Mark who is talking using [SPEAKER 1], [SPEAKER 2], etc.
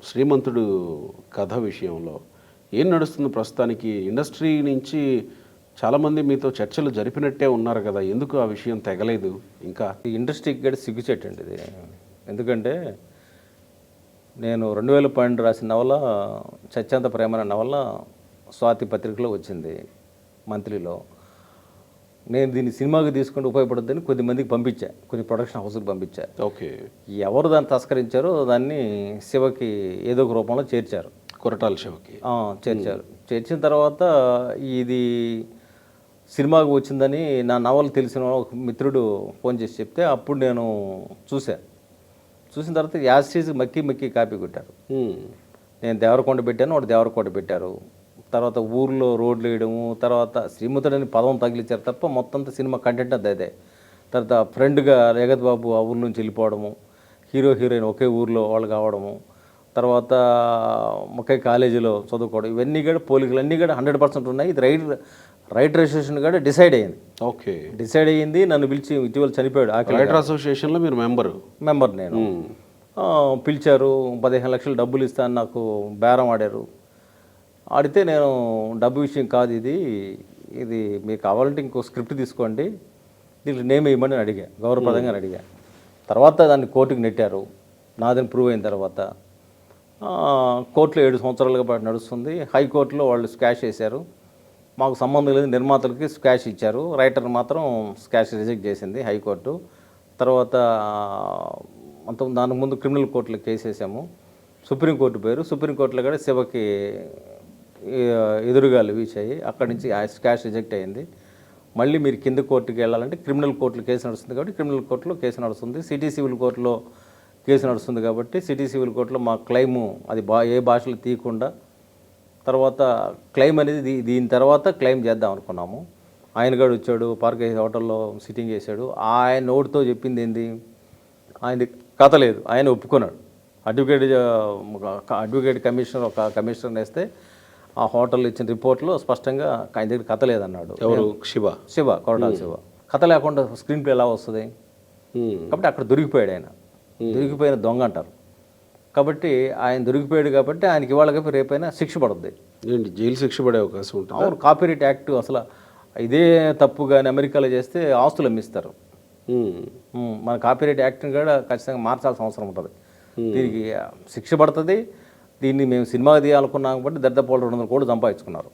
[SPEAKER 1] శ్రీమంతుడు కథ విషయంలో ఏం నడుస్తుంది ప్రస్తుతానికి? ఇండస్ట్రీ నుంచి చాలామంది మీతో చర్చలు జరిపినట్టే ఉన్నారు కదా, ఎందుకు ఆ విషయం తెగలేదు ఇంకా?
[SPEAKER 2] ఈ ఇండస్ట్రీకి కూడా సిగ్గుచేటండి ఇది. ఎందుకంటే నేను 2012 రాసిన నవల చచ్చేంత ప్రేమ అనే నవల స్వాతి పత్రికలో వచ్చింది, మంత్లీలో. నేను దీన్ని సినిమాకి తీసుకుంటే ఉపయోగపడుతుందని కొద్దిమందికి పంపించా, కొన్ని ప్రొడక్షన్ హౌస్కి పంపించా.
[SPEAKER 1] ఓకే.
[SPEAKER 2] ఎవరు దాన్ని తస్కరించారో దాన్ని శివకి ఏదో ఒక రూపంలో చేర్చారు,
[SPEAKER 1] కొరటాల శివకి
[SPEAKER 2] చేర్చారు. చేర్చిన తర్వాత ఇది సినిమాకి వచ్చిందని నా నవల తెలిసిన ఒక మిత్రుడు ఫోన్ చేసి చెప్తే అప్పుడు నేను చూసిన తర్వాత యాసిస్ మక్కి కాపీ కొట్టారు. నేను దేవరకొండ పెట్టాను, వాడు దేవరకోట పెట్టారు. తర్వాత ఊర్లో రోడ్లు వేయడము, తర్వాత శ్రీమంతుడని పదం తగిలించారు తప్ప మొత్తం అంతా సినిమా కంటెంట్ అదే. తర్వాత ఫ్రెండ్గా జగత్ బాబు ఆ ఊరు నుంచి వెళ్ళిపోవడము, హీరో హీరోయిన్ ఒకే ఊర్లో వాళ్ళు కావడము, తర్వాత ఒకే కాలేజీలో చదువుకోవడం, ఇవన్నీ కూడా పోలికలన్నీ కూడా 100% ఉన్నాయి. ఇది రైటర్ అసోసియేషన్ కూడా డిసైడ్ అయ్యింది.
[SPEAKER 1] ఓకే,
[SPEAKER 2] డిసైడ్ అయ్యింది. నన్ను పిలిచి ఇటీవల చనిపోయాడు
[SPEAKER 1] రైటర్ అసోసియేషన్లో మీరు మెంబర్
[SPEAKER 2] నేను. పిలిచారు, 15 లక్షలు డబ్బులు ఇస్తాను నాకు బేరం ఆడారు. ఆడితే నేను డబ్బు విషయం కాదు ఇది మీకు కావాలంటే ఇంకో స్క్రిప్ట్ తీసుకోండి, దీనికి నేమ్ వేయమని అడిగా, గౌరవప్రదంగా అడిగా. తర్వాత దాన్ని కోర్టుకు నెట్టారు. నాదని ప్రూవ్ అయిన తర్వాత కోర్టులో 7 సంవత్సరాలుగా పాటు నడుస్తుంది. హైకోర్టులో వాళ్ళు స్కాష్ చేశారు. మాకు సంబంధం లేదు, నిర్మాతలకి స్కాష్ ఇచ్చారు, రైటర్ మాత్రం స్కాష్ రిజెక్ట్ చేసింది హైకోర్టు. తర్వాత దానికి ముందు క్రిమినల్ కోర్టులో కేసు వేసాము. సుప్రీంకోర్టు పేరు, సుప్రీంకోర్టులో కూడా శివకి ఎదురుగా వీచాయి. అక్కడి నుంచి స్కాష్ రిజెక్ట్ అయింది. మళ్ళీ మీరు కింద కోర్టుకి వెళ్ళాలంటే క్రిమినల్ కోర్టులో కేసు నడుస్తుంది కాబట్టి క్రిమినల్ కోర్టులో కేసు నడుస్తుంది. సిటీ సివిల్ కోర్టులో కేసు నడుస్తుంది కాబట్టి సిటీ సివిల్ కోర్టులో మా క్లెయిము అది ఏ భాషలో తీయకుండా తర్వాత క్లెయిమ్ అనేది దీని తర్వాత క్లెయిమ్ చేద్దాం అనుకున్నాము. ఆయన కూడా వచ్చాడు, పార్క్ హోటల్లో సిట్టింగ్ చేశాడు. ఆయన నోటితో చెప్పింది ఏంది, ఆయన కథ లేదు, ఆయన ఒప్పుకున్నాడు. అడ్వకేట్ కమిషనర్ ఒక కమిషనర్ వేస్తే ఆ హోటల్లో ఇచ్చిన రిపోర్ట్లో స్పష్టంగా ఆయన దగ్గర కథ లేదన్నాడు.
[SPEAKER 1] ఎవరు? శివ,
[SPEAKER 2] కొరటాల శివ. కథ లేకుండా స్క్రీన్ ప్లే ఎలా వస్తుంది? కాబట్టి అక్కడ దొరికిపోయాడు ఆయన, దొరికిపోయిన దొంగ అంటారు. కాబట్టి ఆయన దొరికిపోయాడు కాబట్టి ఆయనకి ఇవాళ రేపైనా శిక్ష పడుతుంది.
[SPEAKER 1] జైలు శిక్ష పడే అవకాశం ఉంటుంది.
[SPEAKER 2] అవును, కాపీరైట్ యాక్ట్ అసలు ఇదే తప్పు కానీ అమెరికాలో చేస్తే ఆస్తులు అమ్మిస్తారు. మన కాపీరైట్ యాక్ట్ని కూడా ఖచ్చితంగా మార్చాల్సిన అవసరం ఉంటుంది. దీనికి శిక్ష పడుతుంది. దీన్ని మేము సినిమా తీయాలనుకున్నాం కాబట్టి 200 కోట్లు సంపాదించుకున్నారు.